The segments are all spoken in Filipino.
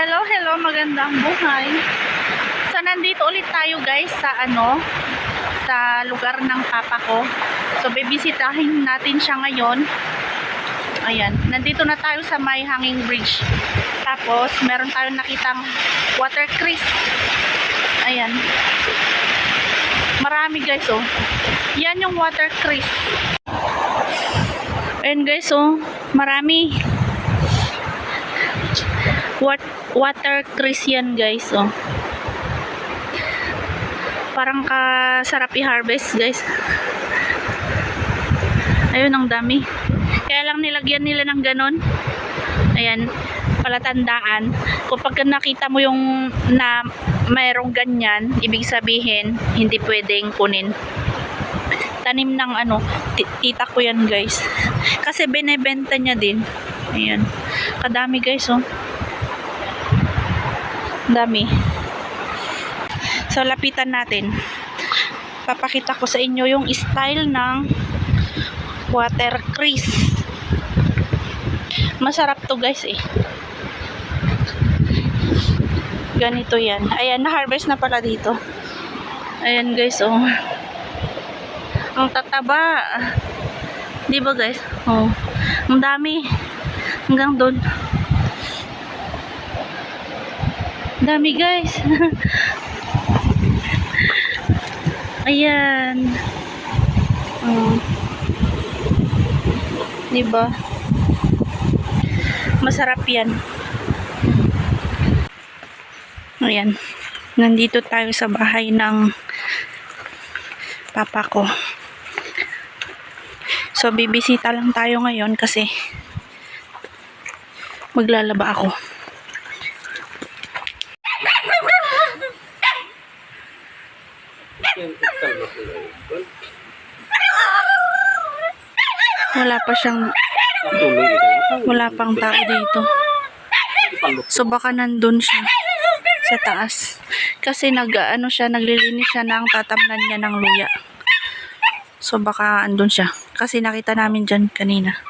Hello, hello, magandang buhay. So, nandito ulit tayo guys sa sa lugar ng papa ko. So, bibisitahin natin siya ngayon. Ayan, nandito na tayo sa may hanging bridge. Tapos, meron tayong nakitang water crease. Ayan. Marami guys, oh. Yan yung water crease. Ayan guys, oh. Marami. Water crease yan guys, oh. Parang kasarap i-harvest guys. Ayun, ang dami. Kaya lang nilagyan nila ng ganon. Ayan, palatandaan. Kapag nakita mo yung na mayroong ganyan, ibig sabihin hindi pwedeng kunin. Tanim ng tita ko yan guys. Kasi binebenta niya din. Ayan, kadami guys, oh. Dami. So, lapitan natin. Papakita ko sa inyo yung style ng water crease. Masarap to guys, eh. Ganito yan. Ayan, na-harvest na pala dito. Ayan guys, oh. Ang tataba. Di ba guys? Oh. Ang dami. Hanggang doon. Dami guys. Ayan. Diba? Masarap yan. Ayan. Nandito tayo sa bahay ng papa ko. So, bibisita lang tayo ngayon kasi maglalaba ako. Wala pang tao dito. So baka nandun siya sa taas. Kasi naglilinis siya ng tatamnan niya ng luya. So baka andun siya. Kasi nakita namin dyan kanina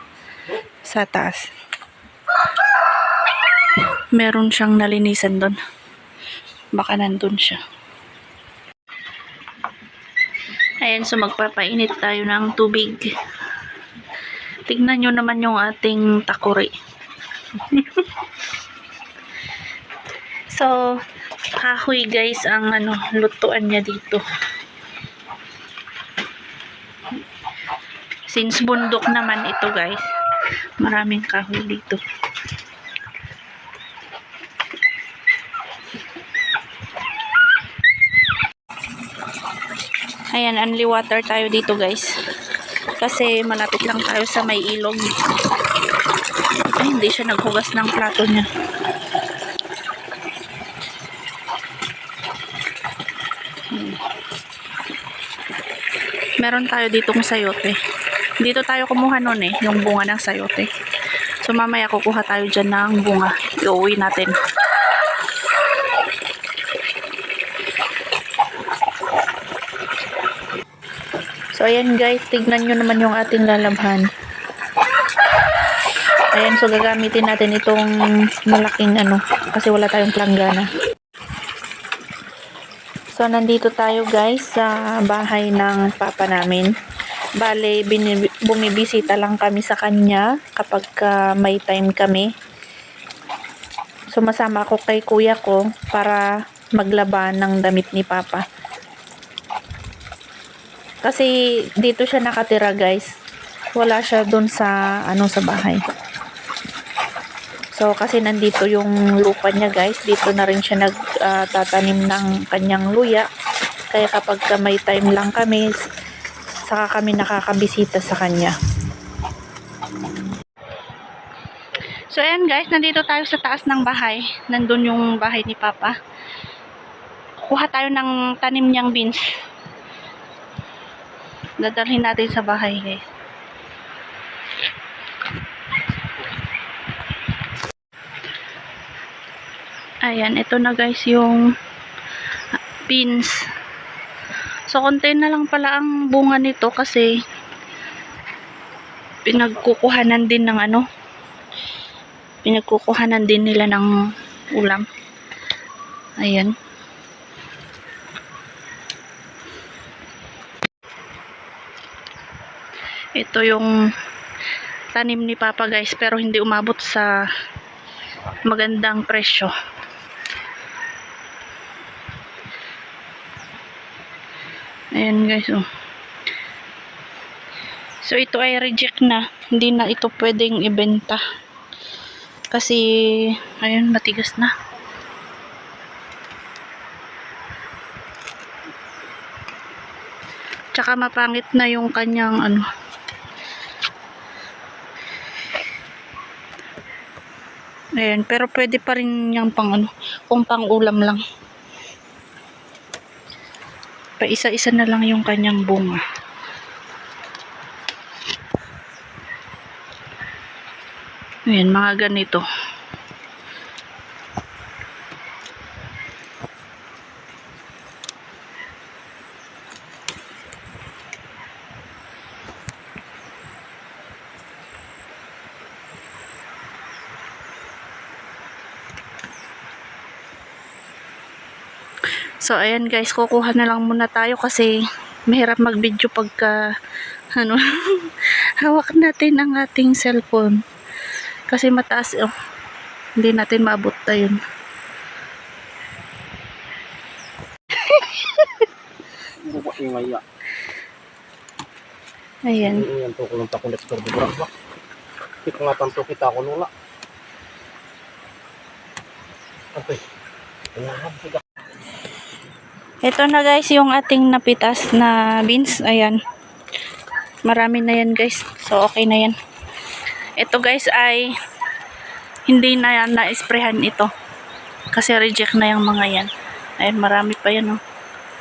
sa taas. Meron siyang nalinisan doon. Baka nandun siya. Ayan, so magpapainit tayo ng tubig. Tignan nyo naman yung ating takuri. So, kahoy guys ang lutuan niya dito. Since bundok naman ito guys, maraming kahoy dito. Ayan, only water tayo dito guys. Kasi malapit lang tayo sa may ilog. Ay, hindi siya naghugas ng plato niya. Meron tayo ditong sayote. Dito tayo kumuha nun yung bunga ng sayote. So mamaya kukuha tayo dyan ng bunga. Iuwi natin. So, ayan guys, tignan nyo naman yung ating lalabhan. Ayan, so gagamitin natin itong malaking kasi wala tayong planggana. So, nandito tayo guys sa bahay ng papa namin. Bale, bumibisita lang kami sa kanya kapag may time kami. So, masama ako kay kuya ko para maglaba ng damit ni papa. Kasi dito siya nakatira guys. Wala siya dun sa sa bahay. So kasi nandito yung lupa niya guys. Dito na rin siya nagtatanim ng kanyang luya. Kaya kapag may time lang kami, saka kami nakakabisita sa kanya. So ayan guys, nandito tayo sa taas ng bahay. Nandun yung bahay ni papa. Kuha tayo ng tanim niyang beans. Dadalhin natin sa bahay guys. Ayan, ito na guys yung beans. So konti na lang pala ang bunga nito kasi pinagkukuhanan din ng pinagkukuhanan din nila ng ulam. Ayan. Ito yung tanim ni Papa guys, pero hindi umabot sa magandang presyo. Ayan guys, oh. So ito ay reject na, hindi na ito pwedeng ibenta kasi ayun, matigas na. Tsaka mapangit na yung kanyang ano. Ayan, pero pwede pa rin yung pang ano, kung pang ulam lang. Pa isa-isa na lang yung kanyang bunga. Ayan, mga ganito. So, ayan guys, kukuha na lang muna tayo kasi mahirap mag-video pagka ano, hawak natin ang ating cellphone. Kasi mataas, oh. Hindi natin maabot tayo. Ayan. Ayan to kulong takulit sa bergerak ba. Kita nga tanto kita ko nula. Okay. Ito na guys yung ating napitas na beans. Ayan. Marami na yan guys. So okay na yan. Ito guys ay hindi na yan na-sprayhan ito. Kasi reject na yung mga yan. Ayan, marami pa yan, oh.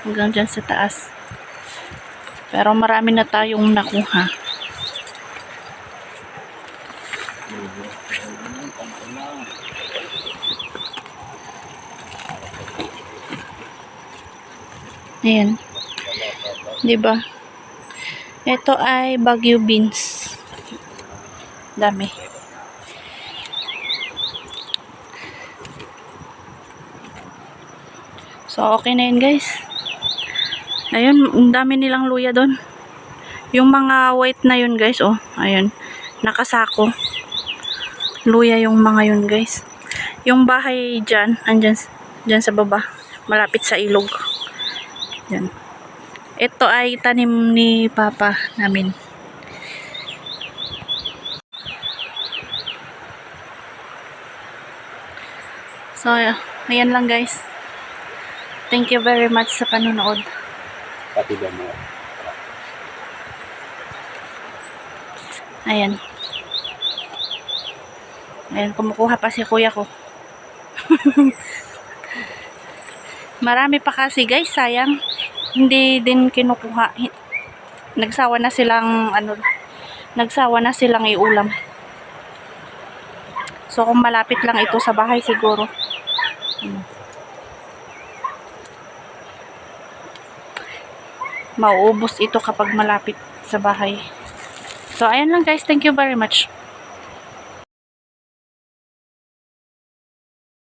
Hanggang dyan sa taas. Pero marami na tayong nakuha. Ayan. Diba? Ito ay Baguio beans. Dami. So, okay na yun guys. Ayun, ang dami nilang luya doon. Yung mga white na yun guys, oh. Ayun. Nakasako. Luya yung mga yun guys. Yung bahay dyan, andyan, dyan sa baba. Malapit sa ilog. Yan. Ito ay tanim ni Papa namin. So, ayan lang guys. Thank you very much sa panonood. Pati ba mo? Ayan. Ayan, kumukuha pa si kuya ko. Marami pa kasi guys, sayang. Hindi din kinukuha. Nagsawa na silang iulam. So kung malapit lang ito sa bahay siguro. Mauubos ito kapag malapit sa bahay. So ayan lang guys, thank you very much.